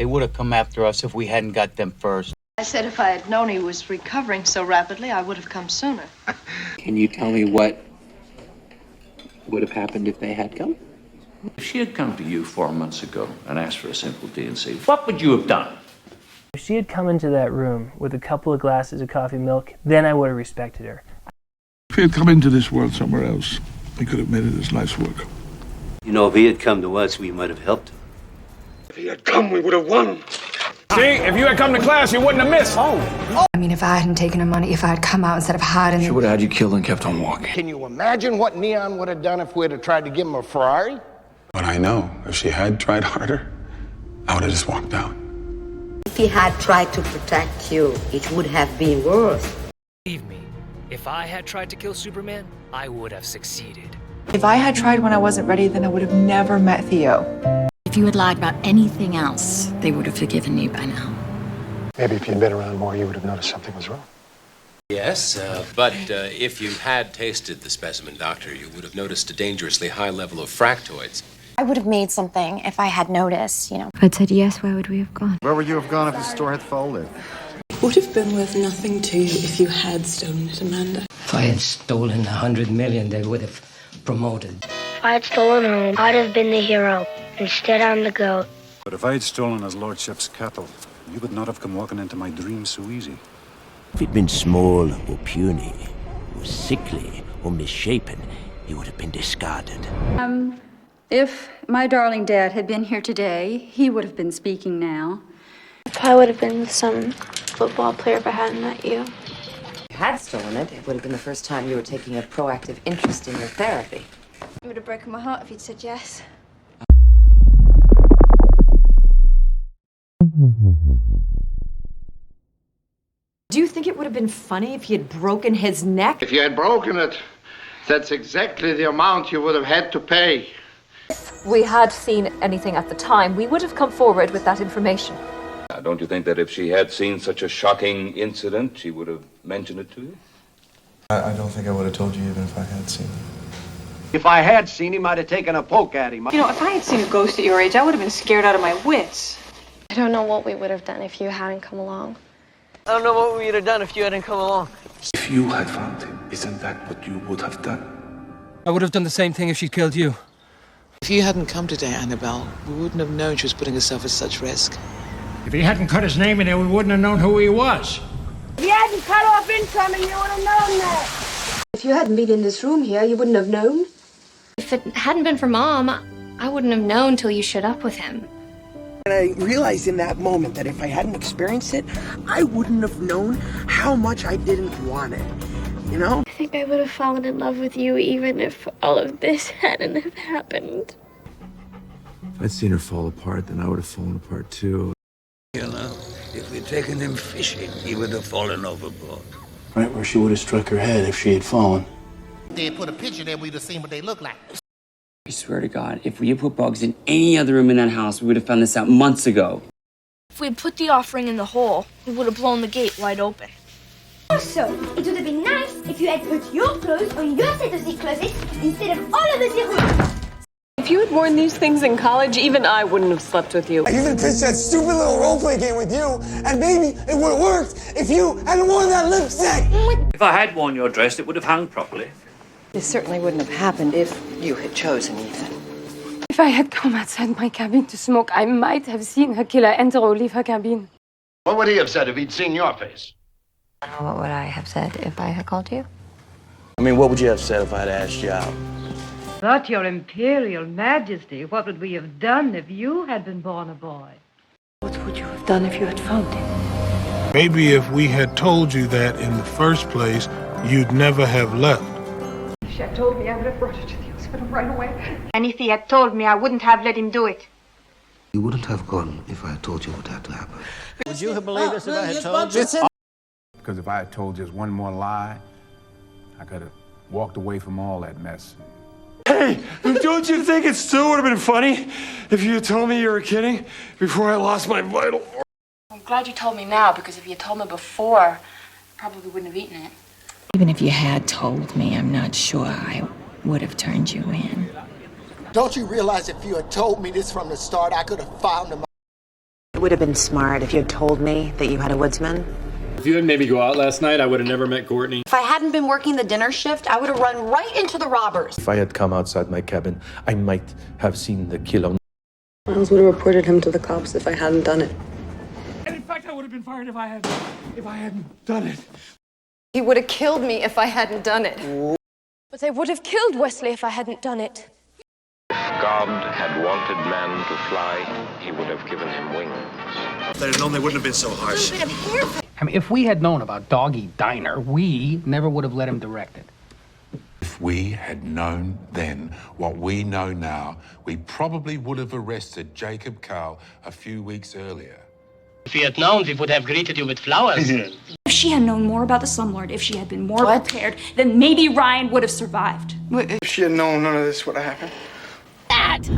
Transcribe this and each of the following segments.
They would have come after us if we hadn't got them first. I said if I had known he was recovering so rapidly, I would have come sooner. Can you tell me what would have happened if they had come? If she had come to you 4 months ago and asked for a simple D&C, what would you have done? If she had come into that room with a couple of glasses of coffee milk, then I would have respected her. If he had come into this world somewhere else, he could have made it his life's work. You know, if he had come to us, we might have helped him. If he had come, we would have won. See, if you had come to class, you wouldn't have missed. I mean, if I hadn't taken her money, if I had come out instead of hiding... She would have had you killed and kept on walking. Can you imagine what Neon would have done if we'd have tried to give him a Ferrari? But I know, if she had tried harder, I would have just walked out. If he had tried to protect you, it would have been worse. Believe me, if I had tried to kill Superman, I would have succeeded. If I had tried when I wasn't ready, then I would have never met Theo. If you had lied about anything else, they would have forgiven you by now. Maybe if you'd been around more, you would have noticed something was wrong. Yes, but if you had tasted the specimen, Doctor, you would have noticed a dangerously high level of fractoids. I would have made something if I had noticed, If I'd said yes, where would we have gone? Where would you have gone if the store had folded? It would have been worth nothing to you if you had stolen it, Amanda. If I had stolen 100 million, they would have promoted. If I had stolen home, I'd have been the hero. Instead, I'm the goat. But if I had stolen his lordship's cattle, you would not have come walking into my dreams so easy. If he'd been small or puny, or sickly or misshapen, he would have been discarded. If my darling dad had been here today, he would have been speaking now. If I would have been with some football player if I hadn't met you. If you had stolen it, it would have been the first time you were taking a proactive interest in your therapy. It would have broken my heart if he'd said yes. Do you think it would have been funny if he had broken his neck? If you had broken it, that's exactly the amount you would have had to pay. If we had seen anything at the time, we would have come forward with that information. Don't you think that if she had seen such a shocking incident, she would have mentioned it to you? I don't think I would have told you even if I had seen him. If I had seen him, I'd have taken a poke at him. You know, if I had seen a ghost at your age, I would have been scared out of my wits. I don't know what we would have done if you hadn't come along. I don't know what we would have done if you hadn't come along. If you had found him, isn't that what you would have done? I would have done the same thing if she'd killed you. If you hadn't come today, Annabelle, we wouldn't have known she was putting herself at such risk. If he hadn't cut his name in there, we wouldn't have known who he was. If you hadn't cut off incoming, you would have known that. If you hadn't been in this room here, you wouldn't have known. If it hadn't been for Mom, I wouldn't have known till you showed up with him. And I realized in that moment that if I hadn't experienced it, I wouldn't have known how much I didn't want it. You know? I think I would have fallen in love with you even if all of this hadn't have happened. If I'd seen her fall apart, then I would have fallen apart too. You know, if we'd taken him fishing, he would have fallen overboard. Right where she would have struck her head if she had fallen. They put a picture there, we'd have seen what they look like. I swear to God, if we had put bugs in any other room in that house, we would have found this out months ago. If we had put the offering in the hole, we would have blown the gate wide open. Also, it would have been nice if you had put your clothes on your set of the closets instead of all of the rooms. If you had worn these things in college, even I wouldn't have slept with you. I even pitched that stupid little roleplay game with you, and maybe it would have worked if you hadn't worn that lipstick. If I had worn your dress, it would have hung properly. This certainly wouldn't have happened if you had chosen Ethan. If I had come outside my cabin to smoke, I might have seen her killer enter or leave her cabin. What would he have said if he'd seen your face? What would I have said if I had called you? I mean, what would you have said if I had asked you out? But your Imperial Majesty, what would we have done if you had been born a boy? What would you have done if you had found him? Maybe if we had told you that in the first place, you'd never have left. If she had told me, I would have brought her to the hospital right away. And if he had told me, I wouldn't have let him do it. You wouldn't have gone if I had told you what had to happen. Would you have believed us if I had told you? Because if I had told just one more lie, I could have walked away from all that mess. Hey, don't you think it still would have been funny if you had told me you were kidding before I lost my vital organ? I'm glad you told me now, because if you had told me before, I probably wouldn't have eaten it. Even if you had told me, I'm not sure I would have turned you in. Don't you realize if you had told me this from the start, I could have found him? would have been smart if you had told me that you had a woodsman. If you had made me go out last night, I would have never met Courtney. If I hadn't been working the dinner shift, I would have run right into the robbers. If I had come outside my cabin, I might have seen the killer. Miles would have reported him to the cops if I hadn't done it. And in fact, I would have been fired if I hadn't done it. He would have killed me if I hadn't done it. But I would have killed Wesley if I hadn't done it. If God had wanted man to fly, he would have given him wings. If they'd known, they wouldn't have been so harsh. I mean, if we had known about Doggy Diner, we never would have let him direct it. If we had known then what we know now, we probably would have arrested Jacob Carl a few weeks earlier. If we had known, we would have greeted you with flowers. If she had known more about the slumlord, if she had been more prepared, then maybe Ryan would have survived. If she had known, none of this would have happened.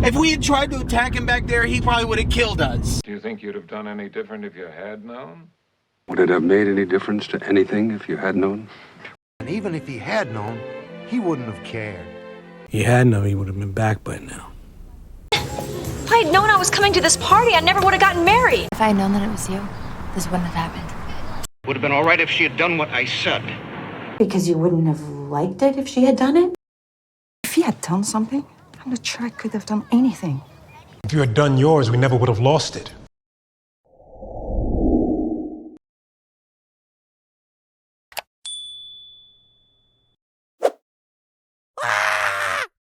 If we had tried to attack him back there, he probably would have killed us. Do you think you'd have done any different if you had known? Would it have made any difference to anything if you had known? And even if he had known, he wouldn't have cared. He had known, he would have been back by now. If I had known I was coming to this party, I never would have gotten married. If I had known that it was you, this wouldn't have happened. Would have been all right if she had done what I said. Because you wouldn't have liked it if she had done it? If he had done something, I'm not sure I could have done anything. If you had done yours, we never would have lost it.